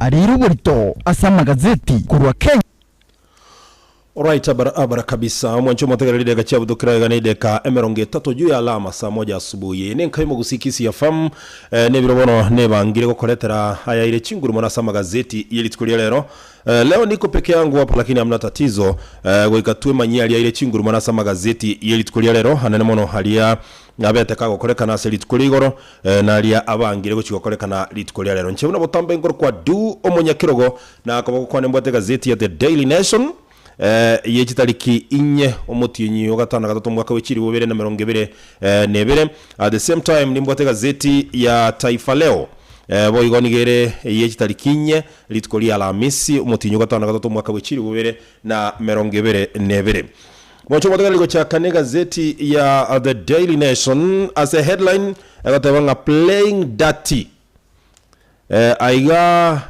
ariruburito asa magazeti kurwa Kenya. Alright, abara kabisa mwancho mwategereride gachabu dukira ganide ka emeronge tato juu ya alama saa 1 asubuhi ne nkaimo gusikisi ya famu ne birobono ne bangire gukoretera haya ile chinguru mwana sa magazeti yeli tukulia lero. Leo niko peke yangu hapa lakini hamna tatizo. Goikatue manyali ya ile chinguru mwana sa magazeti yeli tukulia lero hanene mono halia abete kago koreka na seli tukuligoro na alia abangire guchiko koreka na litukulia lero nche una botambe ngoro kwa du omunyakirogo na akabako kwa nembote gazeti ya The Daily Nation. Yechitariki inye omutinyi ogatana gatatu mwaka w'ekiri 2022 at the same time nimbwate gazeti ya Taifa Leo boigonigere yechitariki inye litukoli Alhamisi omutinyi ogatana gatatu mwaka w'ekiri 2022 mwacho mwategaligo cha kane gazeti ya The Daily Nation as a headline agatebanga playing dirty aiga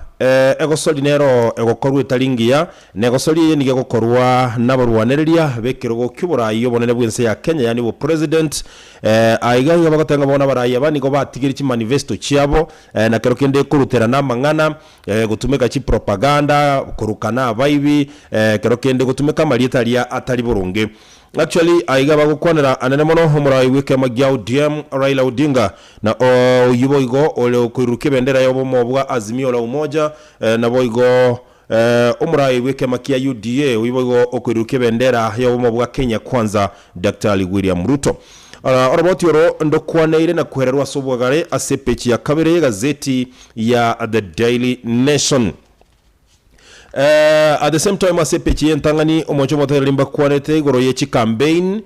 egosoli nero egokorwa etalingia negosoli ye nige gokorwa nabarwanereria bekirogo kyuburayi obonene bwense ya Kenya yani bo president aiga bagatanga bona barayi abani go batigirichi manifesto cyabo na kero kende kurutera namangana gutumeka chi propaganda kurukana abayibi kero kende gutumeka malietalia atari burunge. Actually aiga bagukwanira anene mono homurayi wike magyao DM Raila Odinga na yuboigo ole kuiruke bendera yobo mobwa Azimio la Umoja na boigo umurayi wike makia UDA yuboigo okuiruke bendera yobo mobwa Kenya Kwanza Dr. William Ruto. Oroboti oro ndokwaneire na kuhererwa sobwagare asepechi ya kabere gazeti ya The Daily Nation. At the same time asepechi entangani omoncho moterimba kwanete goro yechi campaign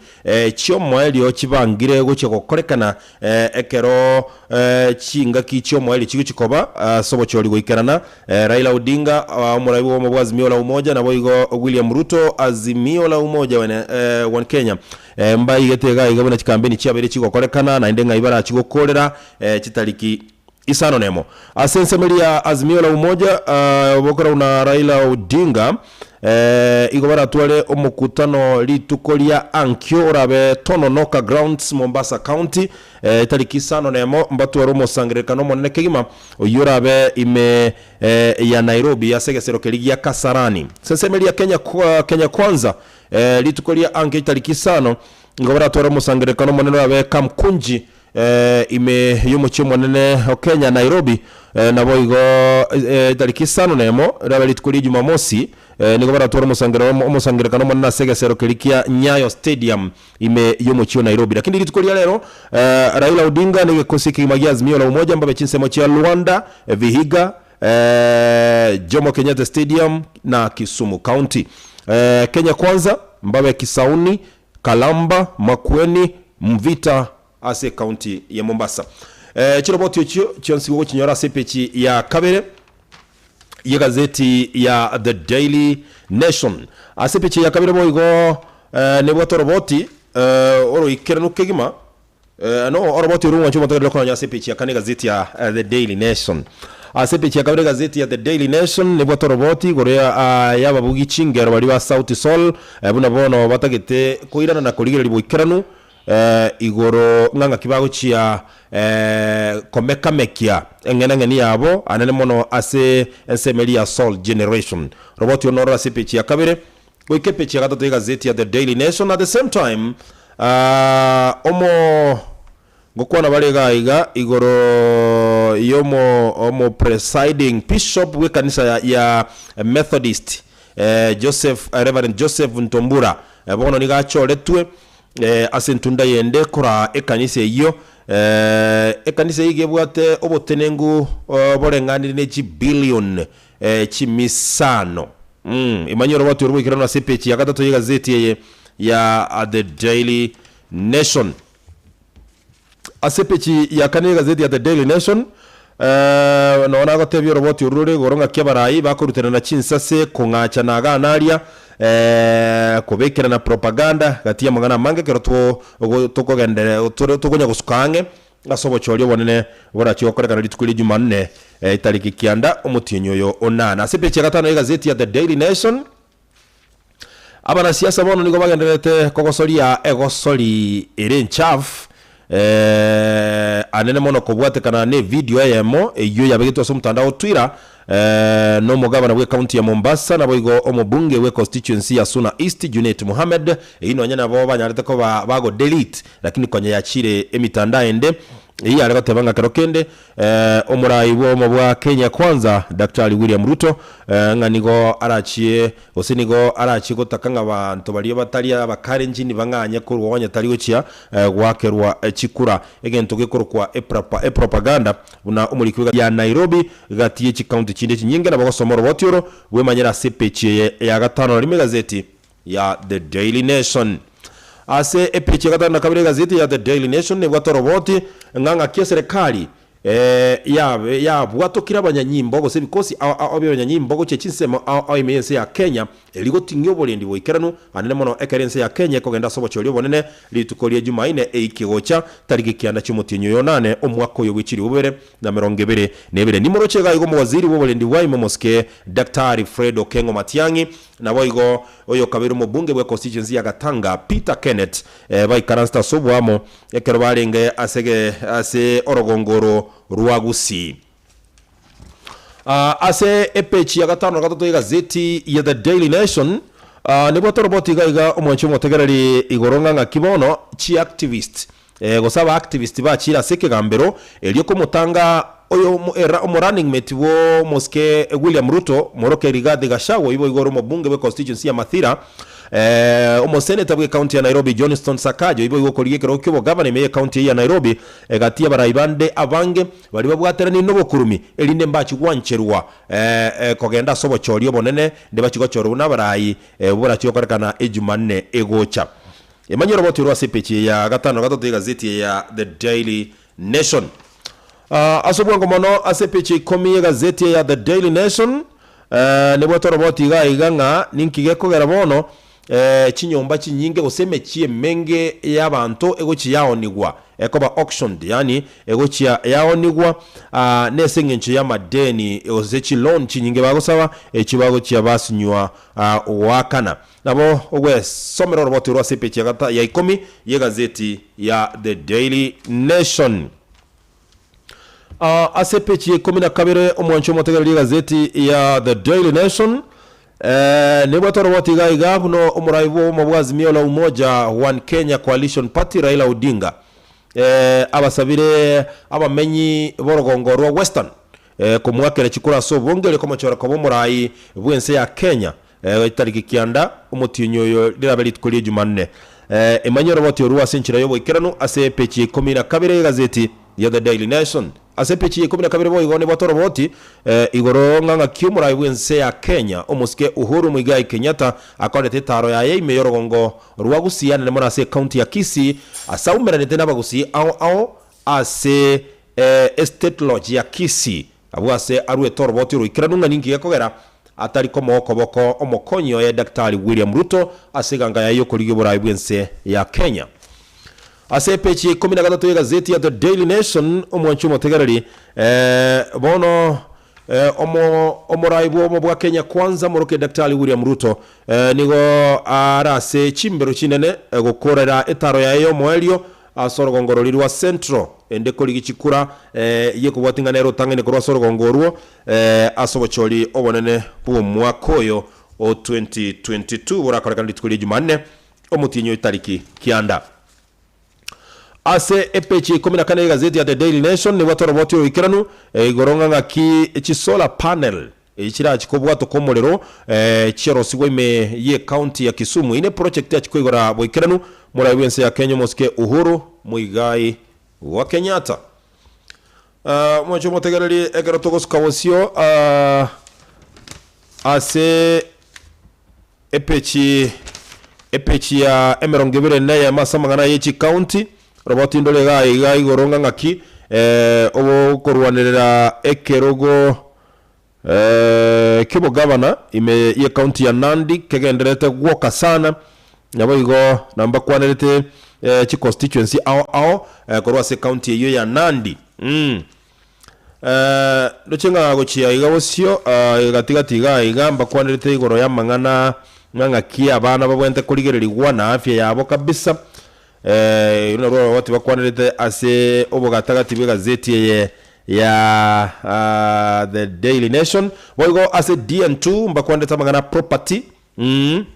chiomweli ochibangire goche kokorekana ekero chinga kichiomweli chikoba sobo choli goikerana Raila Odinga omurabi wo mabwa Azimio la Umoja na boigo William Ruto Azimio la Umoja wan Kenya mbai getega igabona chikampeni chiabere chikokorekana na indenga ibara chikokorera chitariki isano nemo asensemelia Azimio la Umoja bokora una Raila Odinga igobara twale omukutano litukolia ankyo orabe Tononoka Grounds Mombasa County tariki isano nemo mbatu romo sangrekano monene kegima oyorabe ime ya Nairobi ya segesero keligia Kasarani sensemelia Kenya Kwanza litukolia ankyo tariki isano igobara twale romo sangrekano monene orabe Kamkunji ime yomuchi monene Kenya Nairobi na boigo tariki isano nemo rabali tukuli Jumamosi niko bara twara musangirikano monena segesero kelikia Nyayo Stadium ime yomuchi Nairobi lakini litukolia lero Raila Odinga ni gikosi kimagia Azimio la Umoja mbabe chinsemo cha Luanda Vihiga Jomo Kenyatta Stadium na Kisumu County. Kenya Kwanza mbabe Kisauni Kalamba Makueni Mvita ase county ya Mombasa. Chiroboti ocho chionsi wo chinyora sepechi ya kabere ye gazeti ya The Daily Nation. Asepechi ya kabere boigo nebo toroboti oro ikerenu kegima no oroboti runwa chuma tokero konya sepechi ya kane gazeti ya The Daily Nation. Asepechi ya kabere gazeti ya The Daily Nation nebo toroboti gorea ya babugi chingero bali ba South Sol buna bono batagete koirana na koligera libo ikerenu igoro nganga kibago chia komeka mekia ngeni yabo anene mono ase ensemelia Soul Generation roboti onora sepechi ya kabere goike pechi ya gatatu gazeti ya The Daily Nation. At the same time omo gokwana balega iga igoro yomo presiding bishop we kanisa ya Methodist Reverend Joseph Ntombura bono niga choletwe asentunda yende kora ekanise iyo ekanise yigebwate obotenengu borenganire ne billion chimisano imanyoro watu rubikirana na sepechi ya gatatu ya gazeti ya The Daily Nation. Asepechi ya kane gazeti ya The Daily Nation naona gatebyo roboti urure goronga kyabarayi bakurutana na chinsase kungacha naganaria kubekera na propaganda gatia magana mange kero tukogendere tukonya gusukange gasobo cholyo bonene bora cyokorekana litukuli Jumanne itariki kianda omutinyo yo onana. Asepechi gatano gazeti ya The Daily Nation. Abana siasa bono nigo bagenderete kogosoria egosori erenchaf anene mono kobwate kana ne video yemo eyo yabegitwa so mutandao Twitter no mugabana we county ya Mombasa nabo igo omubunge we constituency ya Suna East Junet Mohamed ino nyana bo banyarete ko bago delete lakini konye yachire emitanda ende iyi ariko tebanga karokende omurayi bo mabwa Kenya kwanza Dr. William Ruto nganigo arachie osinigo arachi gotakanga abantu bali batali abakarenjini banganye ko wonye tali ucia gwakerwa chikura egento gekorwa propaganda una umurikiwe ya Nairobi gatiye chi county chinde chinyinge na bagosomoro botioro we manyera sepeche ya gatano rimwe gazeti ya The Daily Nation ase epiche gatano na kabiri gazeti ya The Daily Nation ne bwatoroboti nganga kia serikali ya bwatokira abanyanyimbo gose bikosi abanyanyimbo go chechinsemo imense ya Kenya eligotingyo bolendi boikeranu anene mono ekerense ya Kenya kogenda sobo cholyo bonene litukolie Jumaine eikigocha tariki kianda cy'umutinyo yonane omwako yo wikiri ubere na 20 nebere nimoro chega igo waziri wo bolendi waimo moske Dr. Fred Okengo Matiangi na boigo oyo kabiri mu bunge bwa constituency ya Gatanga Peter Kenneth baikaransta sobwamo ekero barenge ase orogongoro ruagusi ase epechi ya gatano gatatu gazeti ya The Daily Nation nebo toroboti gaiga omwancho motegereri igoronga ngakibono chi activist gosaba activist ba chira seke gambero elio komutanga oyo running mate wo moske William Ruto moroke Rigathi Gachagua ibo igoro mu bunge bwa constituency ya Mathira omoseneta bwe county ya Nairobi Johnston Sakajo ibo igokoriye kero kyo governor me county ya Nairobi gatia barayibande abange bali babwaterani no bokurumi elinde mbachi gwancherwa kogenda sobo choriyo bonene de bachigochoro na barayi bora cyokorekana ejumanne egocha emanyoro botirwa sepechi ya gatano gatatu gazeti ya The Daily Nation asobwango mono asepechi komi gazeti ya The Daily Nation nebo toroboti gaiga ninkigeko gerabono chinyomba chinyinge goseme chie menge y'abantu egochi yaonigwa ekoba auctioned yani egochi yaonigwa nesengenche ya madeni ozechi loan chinyinge bagosaba echibago chia basinywa wakana nabo ogwe somero roboti rwa sepechi ya 10 ye gazeti ya The Daily Nation asepechi 12 omwancho motegereri gazeti ya The Daily Nation nebo toroboti gaiga kuno omuraibo mabwazimio la umoja One Kenya Coalition Party Raila Odinga abasabire abamenyi borogongorwa Western kumwakere chikura so bongere komachora ko murai bwense ya Kenya tariki kianda umutinyo yo lirabeli tukuri Jumanne emanyoro boti ruwa senchira yo boikerano ase pechi 12 gazeti ya The Daily Nation ase pechi 12 bo igone botoroboti igoronga ngakiumura ibwense ya Kenya omuske Uhuru Muigai Kenyatta akonete taro ya yeye meyorogongo ruwagusiana ne mona se county ya Kisii asaumera nete nabagusi ao ase estate lodge ya Kisii abwase arwe toroboti ruikiranunga ningi yakogera atari ko mokoboko omokonyo ya Dr. William Ruto aseganga ya yokorige burayi bwense ya Kenya ase pechi 13 gazeti ya The Daily Nation omwancho motegereri bono omuraibo mubwa Kenya kwanza moroke Dr. William Ruto nigo arase chimbero chinene gukorera etaro ya yo moelio asorogongoro lirwa Central ende koligi chikura ye kubwatingana ero tangene korwa sorogongorwo asobocholi obonene bu mwakoyo o 2022 borakoreka nditukuli Jumanne omutinyo itariki kianda ase epechi 14 gazeti ya The Daily Nation ni watoroboti oikiranu igoronga ngaki chisola panel ichira chikobwa to komorero chirosi weme ye county ya Kisumu ine project ya chikoigora boikiranu mura wense ya Kenya moske Uhuru Muigai wa Kenyatta mwacho motegereri egero togos kawosio ase epechi ya emerongebere na ya masamangana yechi county roboti ndole ga igoronga ngaki obo korwanirira ekerogo kibo governor ime ye county ya Nandi kegenderete gwoka sana nabo igo namba kwanirite chi constituency korwa se county iyo ya Nandi dochenga gochia igawosio gatigatiga igamba kwanirite igoro ya mangana ngaki abana babwente kurigererigwa na afya yabo kabisa unarwa wati bakwanirite ase obogatagati bwe gazeti ya the Daily Nation boigo ase DN2 mbakwandeta magana property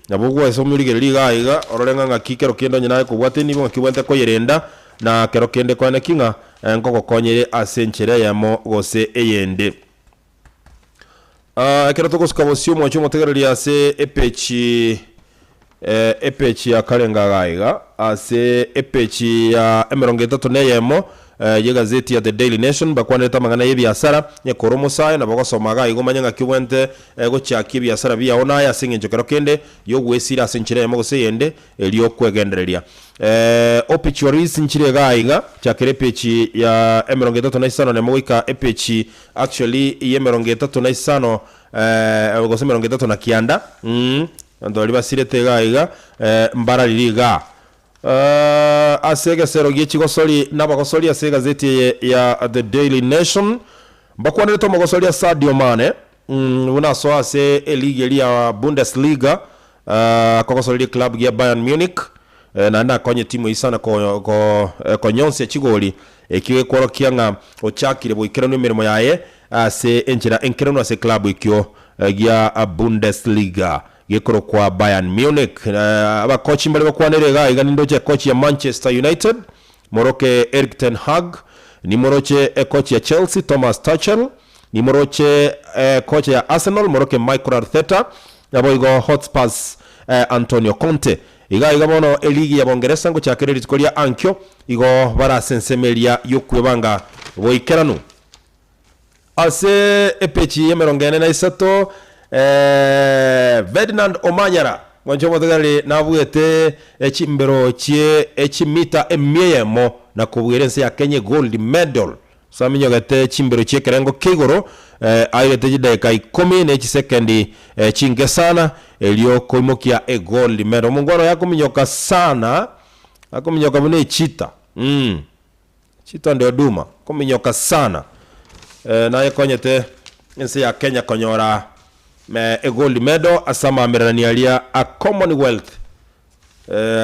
nabugwa esomulige liga iga ororenga ngakikero kendo nyina kubwate nibo ngakibwate ko yerenda na kero kende kwane kinga nkoko konyere ase nchere yamo gose eyende kero tokoskabosio mwacho motegereri ase epechi ya karenga gaiga ase epechi ya emerongeto neyemo ye gazeti ya The Daily Nation bakwaneta magana yebiasara nye koromosaye na bagosomaga igomanya ngakibwente gochaki biasara biyaona ya singe njokero kende yo gwesira senchire yemo gose yende eliyo kwegendereria obituaries nchire gaiga chakere pechi ya emerongeto na isano na moika epechi actually ye emerongeto na isano gose emerongeto na kianda ndo libasire tegaiga mbara liliga asega serogie chigosoli nabagosoli ase gazeti ya The Daily Nation bakwanire to magosoli ya Sadio Mane unaso ase eligi ya Bundesliga kogosoli club ya Bayern Munich na konye timu isana ko nyonse chigoli ekiwe kworokianga ochakire boikera no mirimo yaye ase enchira enkerano ase club ikyo ya Bundesliga gekoro kwa Bayern Munich aba coach mbale bakwanire gaiga nindoje coach ya Manchester United moroke Erik ten Hag ni moroche coach ya Chelsea Thomas Tuchel ni moroche coach ya Arsenal moroke Mikel Arteta yaboigo Hotspurs Antonio Conte iga bono eligi ya Bongereza ngo chakere litkolia ankyo igo barasensemelia yokwebanga boikeranu ase epechi yemerongene na isato Ferdinand Omanyala mwanjo motagari nabuete echimbero chie echimita emyemo na kubwirense ya Kenya gold medal saminyo gate chimbero chie kerengo kigoro ayete jideka 10 na chisekendi chinge sana elio koimokia gold medal mungwaro yako minyoka sana akominyoka bune chita chita ndio duma kominyoka sana na yekonyete ense ya Kenya konyora a gold medal asama ameranialia a Commonwealth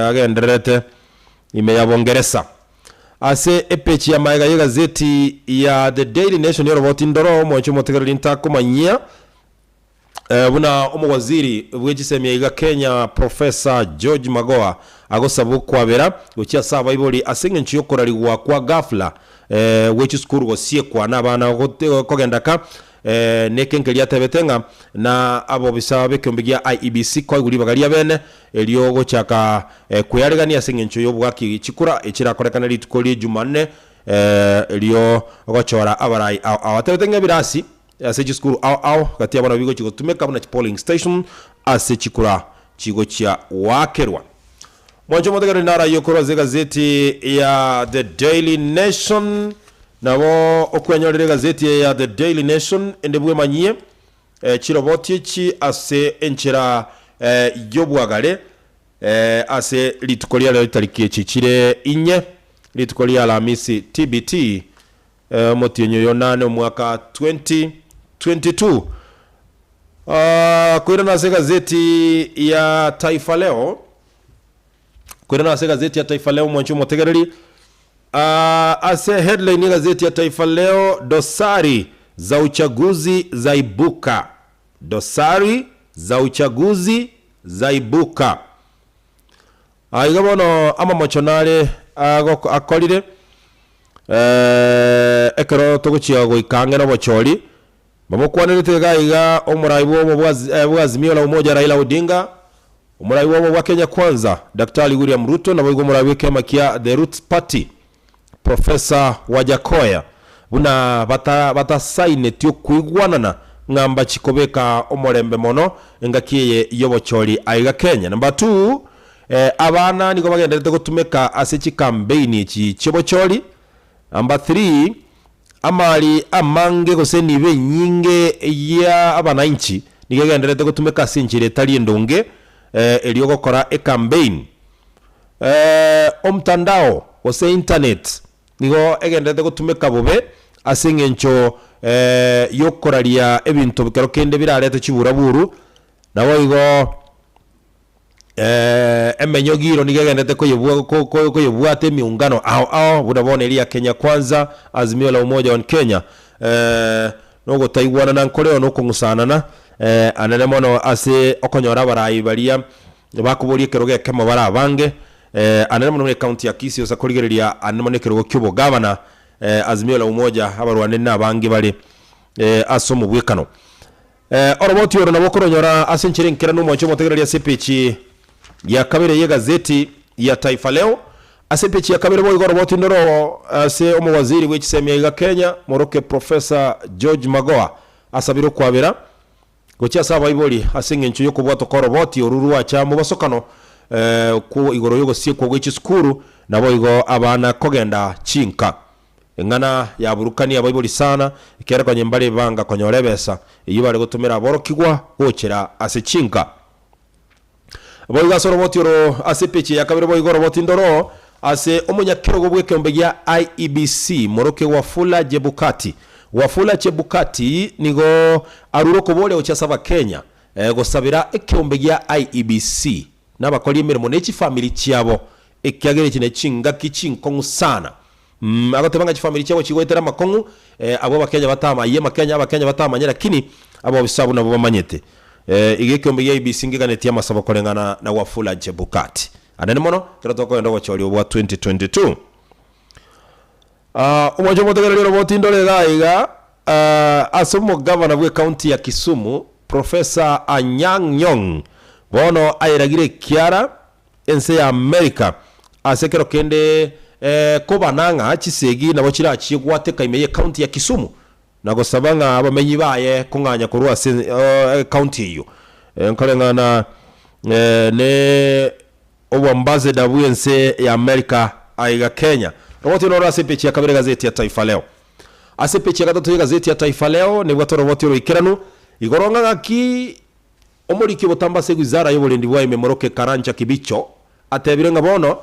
agenderete ime ya Bongereza ase epechi ya maiga gazeti ya The Daily Nation yoroboti ndoro mwancho motegereri ntakomanyia buna omwaziri bwegisemye iga Kenya Professor George Magoha agosabu kwabera ukia saba iboli asenge nchiyo koraliwa kwa gafla wechi skuru gosie kwa nabana kogendaka nekengelia tebetenga na abo bisabe kyombigia IEBC kwa guri bagalia bene elio gochaka kuyaregania sengencho yobwaki chikura echira korekana litukoli Jumanne elio gochora abarai awatebetenga birasi ase chiskuru au kati abana bigo chiko tumeka na polling station ase chikura chigo chia wakerwa mwanjo motegari nara yokoro ze gazeti ya The Daily Nation nabo okwenyorere gazeti ya The Daily Nation endebwe manyie chiroboti chi ase enchera yobwagale ase litukolia leo tariki chichire inye litukolia Alhamisi TBT motinyo yonane mwaka 2022 kwenda na gazeti ya Taifa Leo mwancho motegereri ase headline ya gazeti ya Taifa Leo dosari za uchaguzi zaibuka aigabono ama mochonale akolire ekero toguchia goikangera bochori babokwanirite gaiga omuraibo bwazimio la umoja Raila Odinga omuraibo wa Kenya Kwanza Daktari William Ruto na boigo muraibo kema kia The Roots Party Professor Wajakoya buna bata sign tyo kuigwanana ngamba chikobeka omorembe mono ngakiye yobochori aiga Kenya. Number 2 abana niko bagenderete gutumeka ase campaign iki chibochori. Number 3 amali amange goseni be nyinge ya abananchi nigegenderete gutumeka sinchire tali ndonge eliyo gukora campaign omtandao ose internet nigo egendete gutumeka bobe asengencho yokoraria ebintu bikero kende birarete chiburaburu nabo igo emenyogiro nigegendete kuyibwate miungano ao bunabone ilia Kenya Kwanza, Azimio la Umoja wa Kenya nogo taigwana na nkoreo no kungusanana anene mono ase okonyora barayi balia bakuburie keroge kema bara bange anene mono ne county ya Kisii osakorigereria anene mono kerogo kyubo governor Azimio la Umoja abarwane na bange bali asomo bwekano oroboti oro nabo koronyora asenchire nkira no mwacho motegereria sepechi ya kabere ye gazeti ya Taifa Leo asepechi ya kabere boy goroboti ndoro ase omo waziri w'ekisemya ya Kenya Moroke Professor George Magoha asabiro kwabera gocha saba iboli asengencho yo kubwato koroboti oruru acha mu basokano ku igoro yogo sie kwa gwichi skuru nabo igo abana kogenda chinka engana ya burukani abayiboli sana ikera kwa nyembali banga konyorebesa iyo bari gutumira borokigwa gokera ase chinka boy gasoroboti ro ase pechi ya kabere boy goroboti ndoro ase omunyakero gobwekembe ya IEBC Moroke Wafula Chebukati nigo aruroko bole ochasaba Kenya gosabira ekyombe ya IEBC nabakoli emirimo n'eki family cyabo ekyagere kine chinga kichinkongu sana agotebanga chi family cyabo kigwetera makongu abo bakenya batama ye makenya abakenya batama nyera kini abo bisabu nabo bamanyete igekyombe ya IEBC ngiganetia masabo kolengana na Wafula Chebukati anene mono kirotoko ndo gochori obwa 2022 umojo motegerero roboti ndole gaiga asomo governor bwe county ya Kisumu Professor Anyang' Nyong'o bono airagire kiara ense ya America asekero kende kobananga chisegi nabo kirachi gwateka imeye county ya Kisumu nago sabanga abamenyi baye kunganya kurwa county hiyo nkolengana ne obo ambassador bwense ya America aiga Kenya roboti no asepechi ya kabere gazeti ya Taifa Leo asepechi ya gatatu ya gazeti ya Taifa Leo ni bwato roboti ro ikiranu igoronga ngaki omuriki botamba se gwizara y'obulendi bwa Moroke Karanja Kibicho atebirenga bono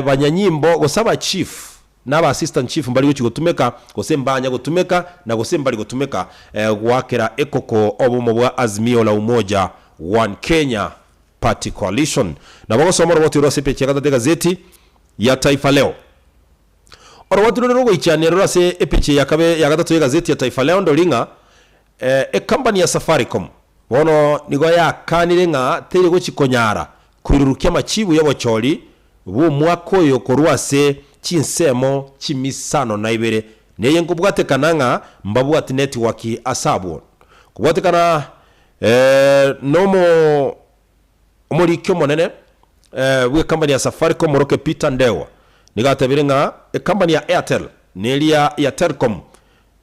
banyanyimbo gosaba chief naba assistant chief mbali yuchi gutumeka gosembanya gutumeka na gosembali gutumeka gwakera ekoko obumo bwa Azimio la Umoja One Kenya Party Coalition na bogo somo roboti ro sepechi ya gazeti ya Taifa Leo oroboti ro goichane ro ase epechi ya kabe ya gatatu ya gazeti ya Taifa Leo ndolinga company ya Safaricom bono nigo ya kanire nga teri gochikonyara kwirurukia machibu y'abochori bu mwako yo korwase chinsemo chimisano na ibere neye ngubwatekana nga mbabwati network asabo kubwatekana nomo omurikyo monene bwe company ya Safaricom Moroke Peter Ndewa nigatabire nga company ya Airtel nelia ya Telcom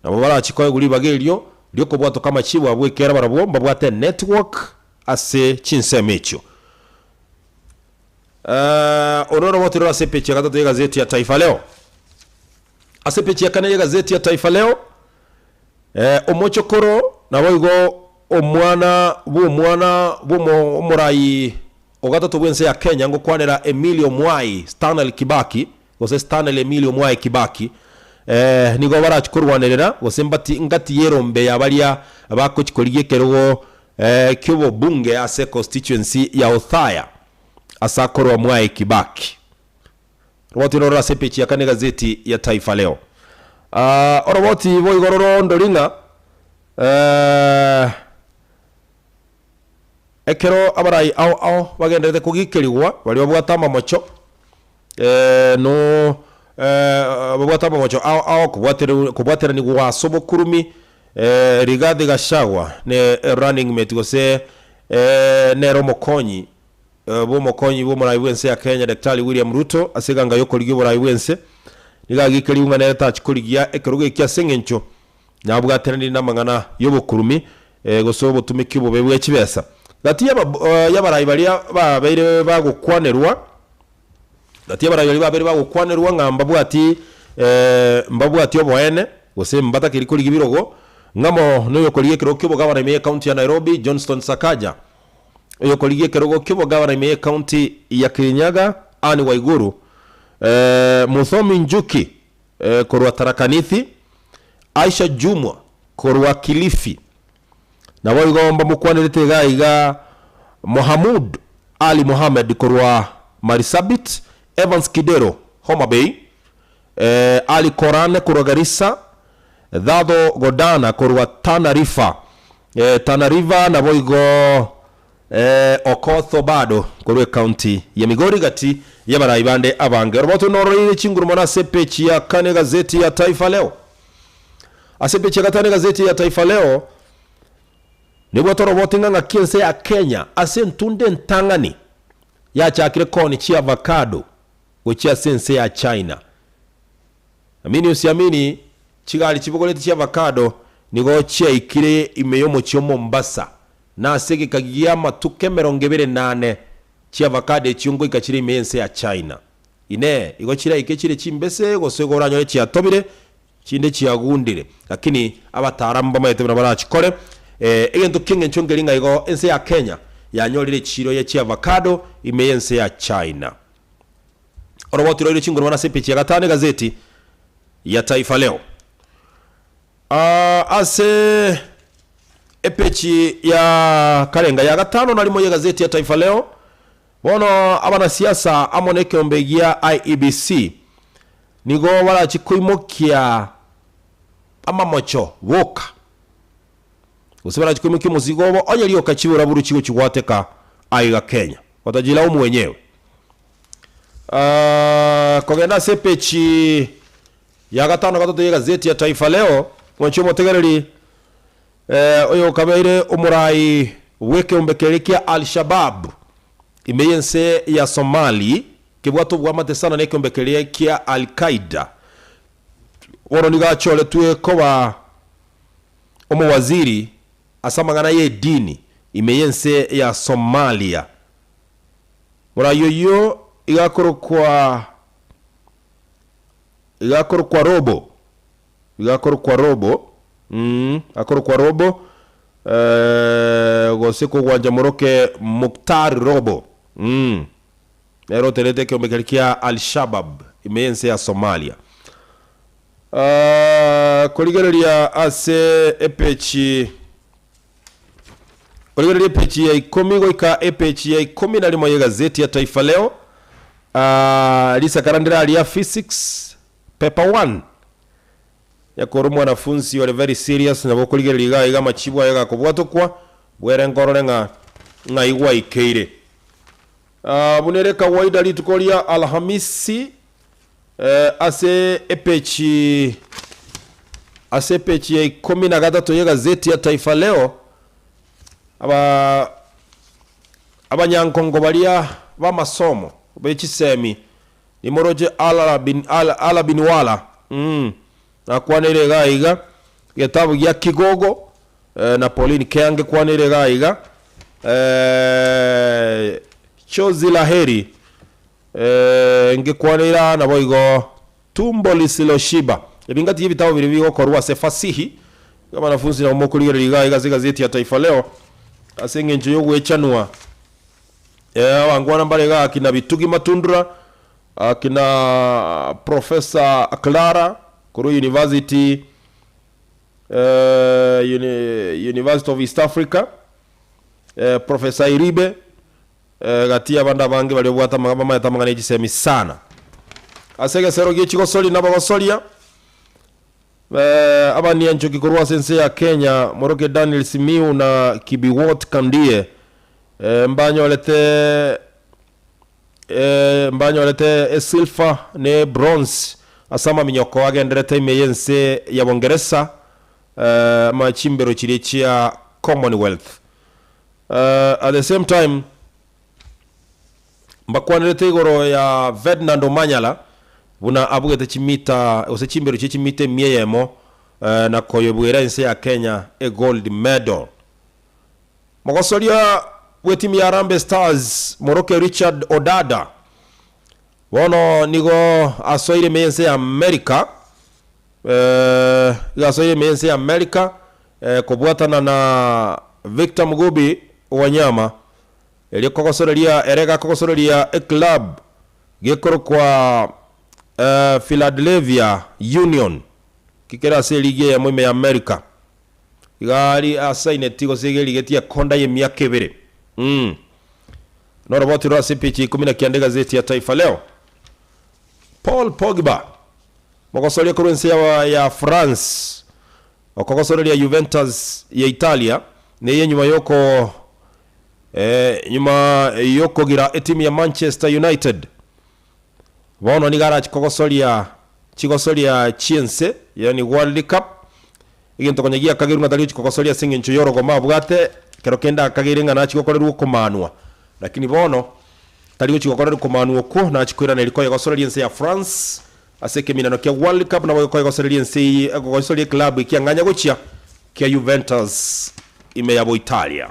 nabo barachikoye guri bagelyo lyoko bwato kama chibu abwekera barabo mbabwate network ase chinsemecho ororo motiro ase pechi ya gatatu ya gazeti ya Taifa Leo ase pechi ya kane ya gazeti ya Taifa Leo omochokoro naboigo omwana bumurayi ogatatu bwense ya Kenya ngo kwanera Emilio Mwai Stanley Kibaki gose Stanley Emilio Mwai Kibaki nigo barachikorwanerera gosembati ngati yerombe yabalia bako chikoligie kerogo kyobo bunge ase constituency ya Othaya asakorwa Mwai Kibaki roboti no rase pechi ya kane gazeti ya Taifa Leo oroboti boigororo ndolinga ekero abarai ao bagendete kugikeligwa bali babwatama mocho no babwatama mocho ao kubwatera ni gwasobo kurumi Rigathi Gachagua ne running mate gose ne Romokonyi bomokonyi bomurai wense ya Kenya Daktari William Ruto aseganga yoko ligi borai wense nigagikeli unga na touch kuligia ekeruge kya sengencho nabwatera ni namangana yobokurumi gosobo tumikibo bebwe kibesa gati yabarai balia babeire bagukwanerwa gati yabarai balia babeire bagukwanerwa ngamba mbabwati oboene gose mbata kiri kuli gibirogo ngamo no yokoliye kiro kibo gabana ime county ya Nairobi Johnston Sakaja yokoliye kiro kibo gabana ime county ya Kirinyaga Ani Waiguru Muthomi Njuki korwa Tharakanithi Aisha Jumwa korwa Kilifi na boigomba mukwanirite gaiga Mohamud Ali Mohamed korwa Marsabit, Evans Kidero Homa Bay, Ali Korane korwa Garissa, Dhado Godana korwa Tana River, Tana River na boigo Okotho bado korwe county ya Migori gati ya baraibande abange roboto norire chinguru mona sepechi ya kane gazeti ya Taifa Leo. Asepechi ya kane gazeti ya Taifa Leo nibwo roboto nganga kiense ya Kenya asentunde ntangani ya chakire koni chi avocado gochia sense ya China. Amini usiamini chigali chibogoleti chi avocado nigo chia ikire imeyomo chiomo Mombasa na sege kagia matuke 28 chi avocado chiungo ikachire imense ya China. Ine igochira ikechire chimbese gosegora nyore chi atobire chinde chi agundire lakini abataramu bamayete barachikore egento kinge nchongelinga igo ense ya Kenya yanyorire chiro ya chi avocado imense ya China. Orobotiro ile chingoro wana sepechi ya gatane gazeti ya Taifa Leo. Ase epechi ya karenga ya gatano nalimo ya gazeti ya Taifa Leo. Bono abana siasa amoneke ombegia IEBC nigo wala chikuimokia amamocho woka usibara chikuimokia muzigobo onye liyo kachibura buru chigo chigwateka aiga Kenya watajila umu wenyewe. Kogenda sepechi ya gatano gatoto ya gazeti ya Taifa Leo mwanchomo tegereri oyo kabeire umurai weke umbekerekia Al-Shabaab imeyense ya Somali kibwato bwamate sana neke umbekerekia Al-Qaeda wano nigachole tuwe koba waziri asamangana ye dini imeyense ya Somalia murayoyo igakoro kwa robo goseko gwanja moroke Mukhtar Robo ero telete ke omekalikia Al-Shabaab imeyense ya Somalia. Koligerelia ase epechi ya 10 goika epechi ya 10 na limo ya gazeti ya Taifa Leo. Lisa karandira ya physics paper 1 ya korumu wanafunzi wale very serious na bokoligerelia iga machibwa yaga kubwato kwa bwere ngororenga ngaiwa ikeire. Bunereka waida litukolia Alhamisi ase epechi ya 13 ya gazeti ya Taifa Leo. Abanyankongo balia ba masomo bechisemi ni moroje ala bin wala na kwanere gaiga getabu ya Kigogo na Pauline Keange kwanere gaiga chozi la heri ngekwanira na boigo tumbo lisiloshiba ebingati yibitabo biribigo korwa se fasihi kama nafunzi na umokurigira gaiga gazeti ya Taifa Leo asenge njo yogwechanwa wangwana mbalega akina Bitugi Matundura akina Professor Clara Kuru University University of East Africa Professor Iribe gatia banda bange bali bwata mama yatamangana gisemi sana asege sero gichiko soli nabagosolia abani ancho kikorwa sense ya Kenya moroke Daniel Simiu na Kibiwot Kandie mbanyo lete silver ne bronze asama minyoko agenderete imeyense ya Bongereza machimbero chirichia Commonwealth. At the same time mbakwanelete igoro ya Ferdinand Omanyala buna abugete chimita ose chimbero chichimite mieyemo na koyobwera ense ya Kenya a gold medal. Mogosolia wetimu ya Harambee Stars Moroke Richard Odada wono nigo asoire meyense ya America kubwatana na Victor Mugubi Wanyama eli kokosorelia club gekoro kwa Philadelphia Union kikera se ligue ya mweme ya America igari asaine tigo sege ligetia konda ye myaka 2 no roboti ro CPG 10 kiande gazeti ya Taifa Leo. Paul Pogba mokosolia kurwensi ya France okokosolia ya Juventus ya Italia neye nyuma yoko gira timu ya Manchester United bono ni gara chikokosolia Chiense yani World Cup igento konyegia kagiru ngatari chikokosolia singincho yoro goma bwate kero kenda kagirenga na chikokorerwa kumanwa lakini bono taligo chikokorerwa kumanwa ko na chikwira na ilikoya kosolia ya France aseke minano kia World Cup na koya kosolia club ikianganya gochia kia Juventus imeyabo Italia.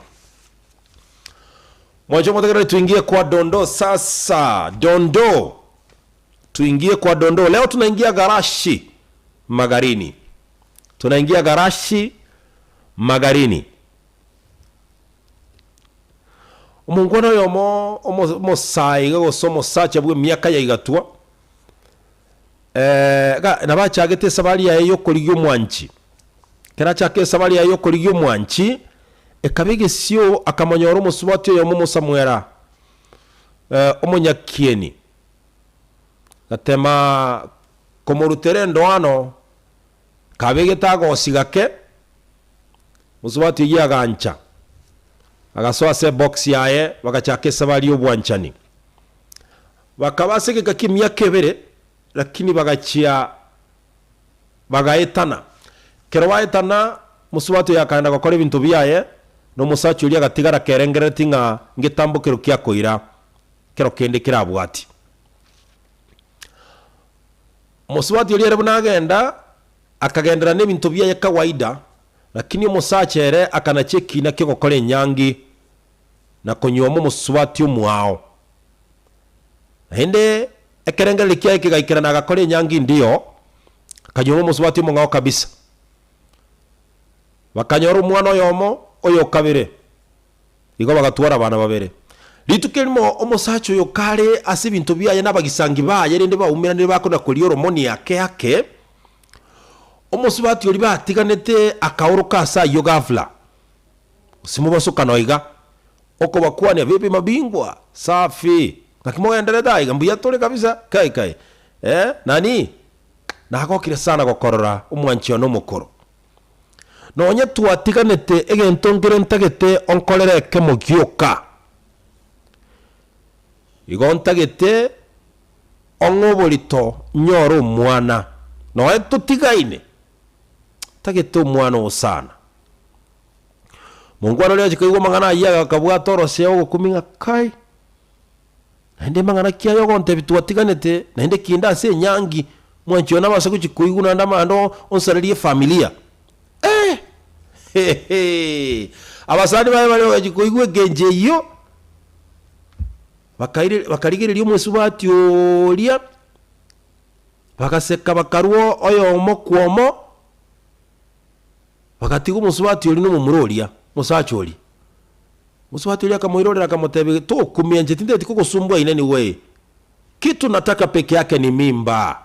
Mwajo mwatakere tuingie kwa dondo sasa. Tuingie kwa dondo. Leo tunaingia garashi Magarini. Umungwana yomo omosaiga gosomo sacha bwe myaka ya igatua. Nabachagete sabali ya yo koligyo mwanchi. Kerachake sabali ya yo koligyo mwanchi. Ekabege sio akamonyoro musubati yo mumo Samuela. Omonyakieni. Gatema komorutere ndoano kabege tago sigake musubati ya gancha. Agasoa se box yae bagachake sabali yo bwanchani. Bakabaseke kakimya kebere lakini bagaetana. Kerwaetana musubati yakanda gukora ibintu byaye no musachi uri agatigara kerengere tinga ngitambukiro kya koira kero kende kirabwati. Musubati uri rero nagenda akagendera n'ibintu byaye kawaida lakini musachi ere akanacheki na kiko kore nyangi na konyomo musubati umwao. Hende ekerengere likia kigaikira na agakore nyangi ndio kanyomo musubati umwao kabisa. Bakanyoro umwana yomo oyo kabere igo bagatwara abana babere litukirimo omusacho yo kare asibintu byaye nabagisangi baye rende baumira ne bakona kuri hormone yake omusubati uri batiganete akauruka sa yo gafla simubasoka noiga oko bakwane vipi mabingwa safi nakimo endere dai gambuya tole kabisa kai nani nakokire sana gokorora umwanchio no mukoro nonye tuatiganete egentongere ntagete onkolere kemo gyoka igontagete ongobolito nyoro mwana no tutigaine tagete umwana osana mungwano leo chikoigwa mangana yaga kabwa torose ogo kuminga kai nende mangana kia yogo nte tuatiganete nende kinda se nyangi mwanchio na basaku chikoigwa na ndamando onsalerie familia abasani baye bali bagikoigwe genje yo bakarigirira omusubati olia bakaseka bakaruo oyo omokwomo bakatigo musubati oli no mumurolia musacholi musubati oli akamoirorera kamotebe to kumienje tinde tikukusumbua ineni we kitu nataka peke yake ni mimba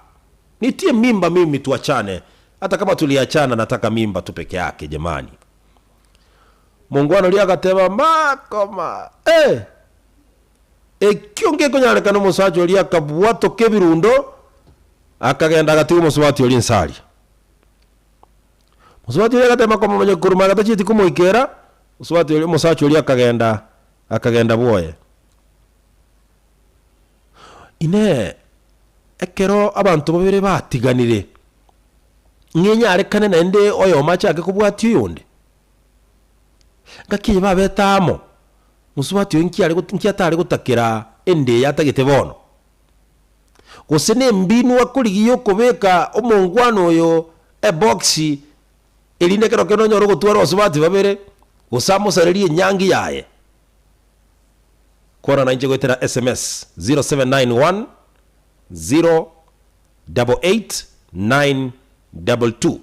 nitie mimba mimi tuachane hata kama tuliachana nataka mimba tu peke yake jamani. Mungwana lia gateba makoma kionge konyale kanu musacho lia kabwato kebirundo akagenda gatigo musubati oli nsali musubati lia gatema koma manye kuruma gatachiti kumuikera musubati oli musacho lia akagenda boye ine ekero abantu babere batiganire ngenya arekane nende oyo machake kubwati yonde ngakiye babetamo musubati yonki atari gutakira ende yatagete bono gusene mbinu akurigiyo kubeka omongwano oyo boxi elinde kero keno nyoro gutwara musubati babere gusamusarerie nyangi yaye kora na gwetera SMS 0791 088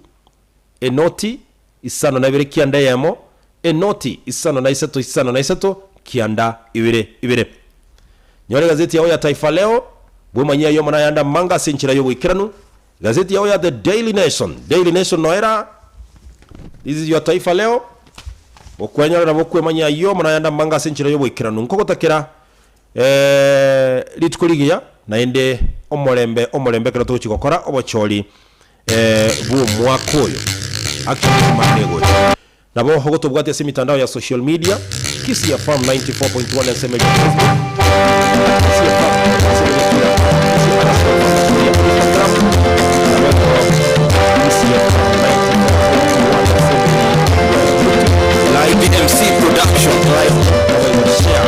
enoti isano na ibere kianda yamo enoti isano na isato kianda ibere nyore gazeti yao ya Taifa Leo bwe manyia yo mana yanda manga senchira yo wikiranu gazeti yao ya The Daily Nation noera this is your Taifa Leo okwanyora na bokwe manyia yo mana yanda manga senchira yo wikiranu nkogotakira litukoligia na ende omorembe kero tuchikokora obochori bu mwaka oyo akimanego nabo hogotobwate se mitandao ya social media Kisi ya Farm 94.1 FM Facebook Kisi ya Live MC Production Live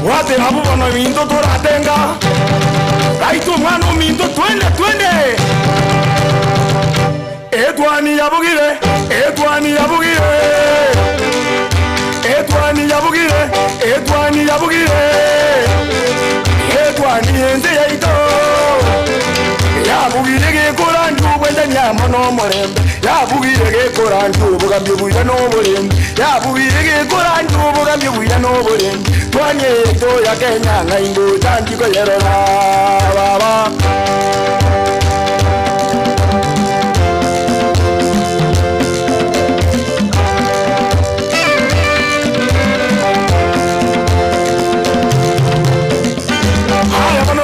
Wate habu bana minto toratenga Raito mano minto twende Etwani yabugire Etwani enze yaito Yabugire ge koranju bwenda nyama no morembe Yabugire ge koranju bugambye buya no morembe Yabugire ge koranju bugambye buya no morembe Twanye to ya Kenya ngaingo tanti ko yerona baba